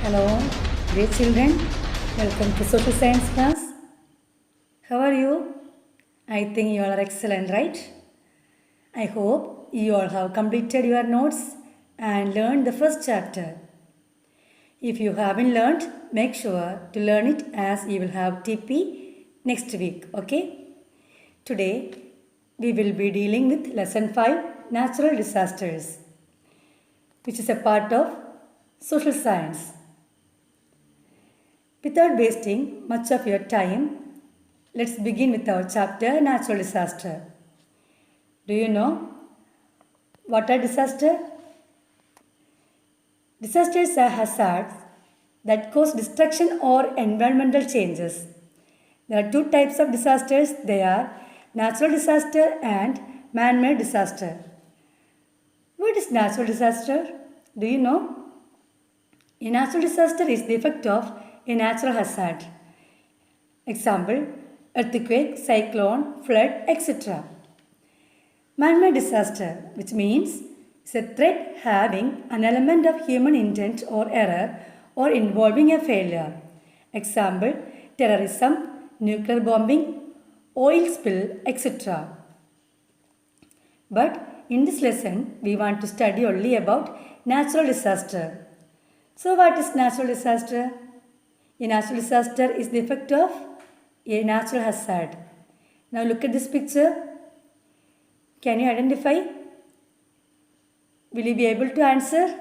Hello, dear children. Welcome to Social Science class. How are you? I think you all are excellent, right? I hope you all have completed your notes and learned the first chapter. If you haven't learned, make sure to learn it as you will have TP next week, okay? Today, we will be dealing with lesson 5, natural disasters, which is a part of social science. Without wasting much of your time, let's begin with our chapter Natural Disaster. Do you know what are disasters? Disasters are hazards that cause destruction or environmental changes. There are two types of disasters. They are natural disaster and man-made disaster. What is natural disaster? Do you know? A natural disaster is the effect of a natural hazard. Example, earthquake, cyclone, flood, etc. Man-made disaster, which means it's a threat having an element of human intent or error or involving a failure. Example, terrorism, nuclear bombing, oil spill, etc. But in this lesson, we want to study only about natural disaster. So what is natural disaster? A natural disaster is the effect of a natural hazard. Now look at this picture. Can you identify? Will you be able to answer?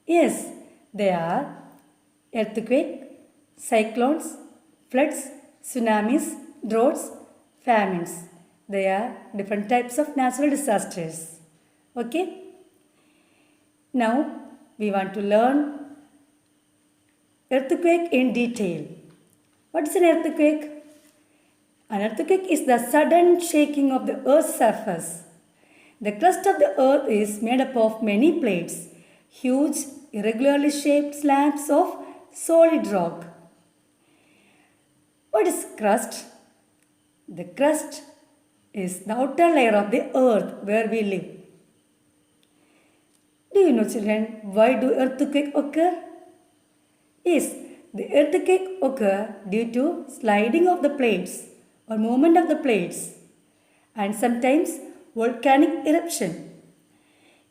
Yes, they are earthquake, cyclones, floods, tsunamis, droughts, famines. They are different types of natural disasters. Okay? Now we want to learn earthquake in detail. What is an earthquake? An earthquake is the sudden shaking of the earth's surface. The crust of the earth is made up of many plates, huge, irregularly shaped slabs of solid rock. What is crust? The crust is the outer layer of the earth where we live. Do you know, children, why do earthquakes occur? Yes, the earthquake occur due to sliding of the plates or movement of the plates and sometimes volcanic eruption.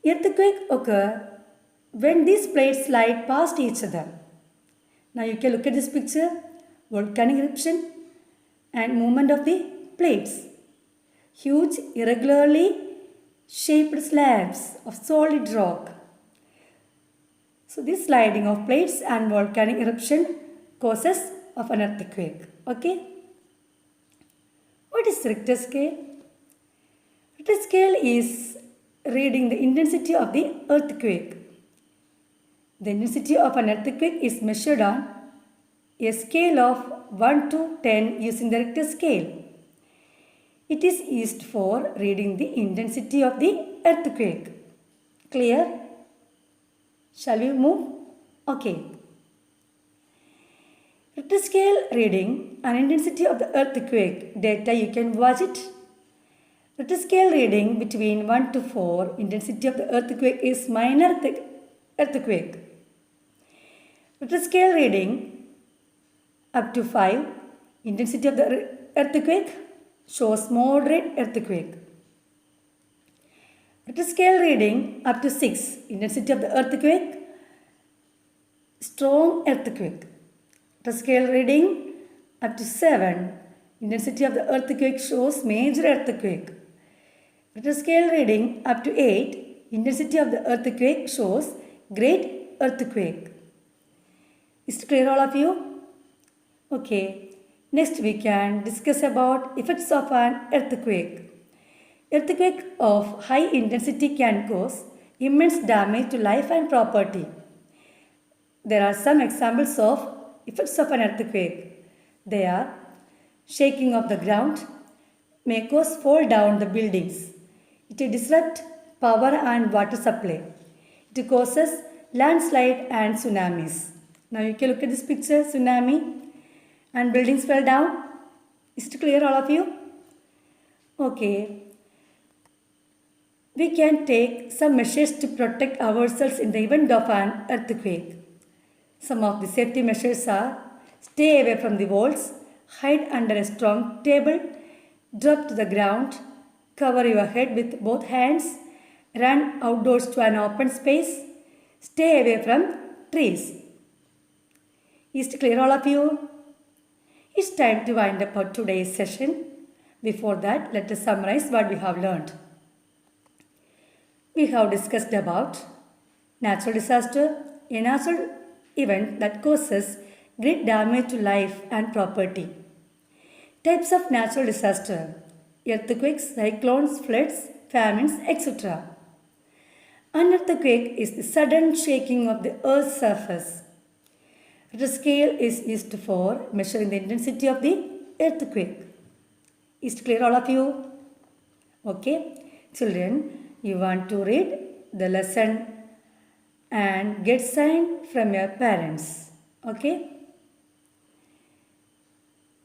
Earthquake occur when these plates slide past each other. Now you can look at this picture, volcanic eruption and movement of the plates. Huge irregularly shaped slabs of solid rock. So this sliding of plates and volcanic eruption causes of an earthquake. Okay? What is Richter scale? Richter scale is reading the intensity of the earthquake. The intensity of an earthquake is measured on a scale of 1 to 10 using the Richter scale. It is used for reading the intensity of the earthquake. Clear? Shall we move? Okay. Richter scale reading and intensity of the earthquake data, you can watch it. Richter scale reading between 1 to 4, intensity of the earthquake is minor earthquake. Richter scale reading up to 5, intensity of the earthquake shows moderate earthquake. Richter scale reading up to 6, intensity of the earthquake, strong earthquake. Richter scale reading up to 7, intensity of the earthquake shows major earthquake. Richter scale reading up to 8, intensity of the earthquake shows great earthquake. Is it clear, all of you? Okay. Next we can discuss about effects of an earthquake. Earthquake of high intensity can cause immense damage to life and property. There are some examples of effects of an earthquake. They are shaking of the ground, may cause fall down the buildings. It disrupts power and water supply. It causes landslide and tsunamis. Now you can look at this picture, tsunami and buildings fell down. Is it clear, all of you? Okay. We can take some measures to protect ourselves in the event of an earthquake. Some of the safety measures are stay away from the walls, hide under a strong table, drop to the ground, cover your head with both hands, run outdoors to an open space, stay away from trees. Is it clear, all of you? It's time to wind up our today's session. Before that, let us summarize what we have learned. We have discussed about natural disaster, a natural event that causes great damage to life and property. Types of natural disaster: earthquakes, cyclones, floods, famines, etc. An earthquake is the sudden shaking of the earth's surface. Richter scale is used for measuring the intensity of the earthquake. Is it clear, all of you? Okay. Children, you want to read the lesson and get sign from your parents. Okay.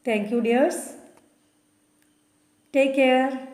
Thank you, dears. Take care.